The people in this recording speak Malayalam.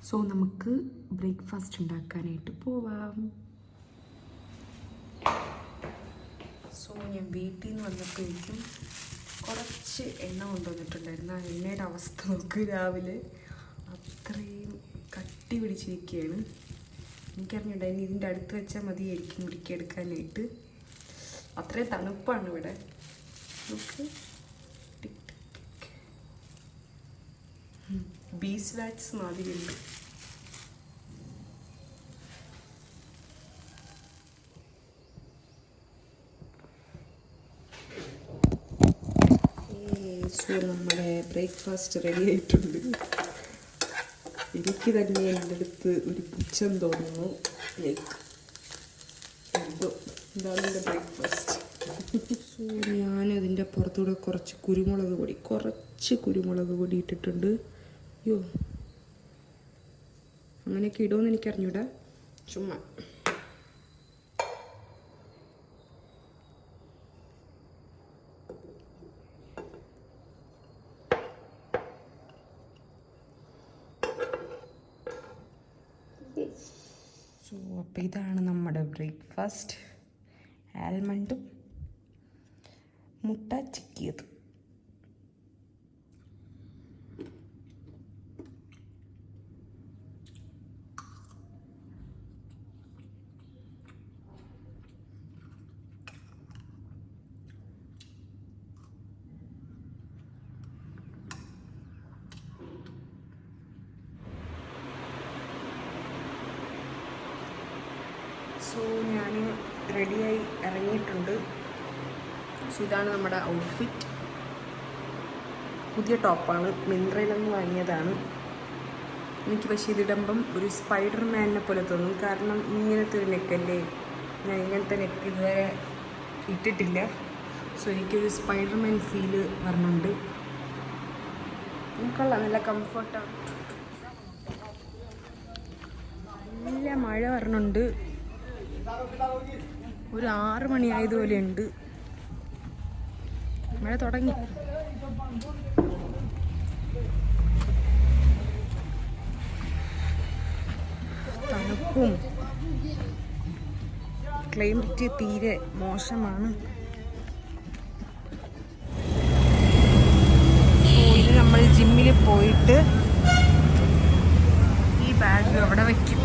സോ നമുക്ക് ബ്രേക്ക്ഫാസ്റ്റ് ഉണ്ടാക്കാനായിട്ട് പോവാം. സോ ഞാൻ വീട്ടിൽ നിന്ന് വന്നപ്പോഴേക്കും കുറച്ച് എണ്ണ കൊണ്ടുവന്നിട്ടുണ്ടായിരുന്നു. ആ എണ്ണയുടെ അവസ്ഥ നോക്ക്, രാവിലെ അത്രയും കട്ടി പിടിച്ചിരിക്കുകയാണ്. എനിക്കറിഞ്ഞിട്ടുണ്ടായിരുന്നു ഇതിൻ്റെ അടുത്ത് വെച്ചാൽ മതിയായിരിക്കും മുറിക്കെടുക്കാനായിട്ട്. അത്രയും തണുപ്പാണ് ഇവിടെ. നോക്ക്, ബീസ് വാക്സ് മാതിരിയുണ്ട്. സോ നമ്മുടെ ബ്രേക്ക്ഫാസ്റ്റ് റെഡി ആയിട്ടുണ്ട്. എനിക്ക് തന്നെ എൻ്റെ അടുത്ത് ഒരു പുച്ഛം തോന്നുന്നു. ഇതാണ് എൻ്റെ ബ്രേക്ക്ഫാസ്റ്റ്. സോ ഞാനതിൻ്റെ പുറത്തൂടെ കുറച്ച് കുരുമുളക് പൊടി ഇട്ടിട്ടുണ്ട്. അയ്യോ, അങ്ങനെയൊക്കെ ഇടുമെന്ന് എനിക്കറിഞ്ഞൂടാ, ചുമ്മാ. സോ അപ്പോൾ ഇതാണ് നമ്മുടെ ബ്രേക്ക്ഫാസ്റ്റ്. ആൽമണ്ടും മുട്ട ചിക്കിയത്. സോ ഞാൻ റെഡിയായി ഇറങ്ങിയിട്ടുണ്ട്. സോ ഇതാണ് നമ്മുടെ ഔട്ട്ഫിറ്റ്. പുതിയ ടോപ്പാണ്, മിന്ത്രയിൽ നിന്ന് വാങ്ങിയതാണ്. എനിക്ക് പക്ഷേ ഇതിടുമ്പം ഒരു സ്പൈഡർമാനിനെ പോലെ തോന്നും. കാരണം ഇങ്ങനത്തെ ഒരു നെക്കല്ലേ, ഞാൻ ഇങ്ങനത്തെ നെക്ക് ഇതുവരെ ഇട്ടിട്ടില്ല. സോ എനിക്കൊരു സ്പൈഡർമാൻ ഫീല് വരുന്നുണ്ട്. എനിക്കുള്ള നല്ല കംഫർട്ടാണ്. നല്ല മഴ വരണുണ്ട്. ഒരു 6 മണി ആയതുപോലെ ഉണ്ട്. മഴ തുടങ്ങി. തണുപ്പും ക്ലൈമറ്റ് തീരെ മോശമാണ്. ഇത് നമ്മൾ ജിമ്മിൽ പോയിട്ട് ഈ ബാഗ് അവിടെ വയ്ക്കും.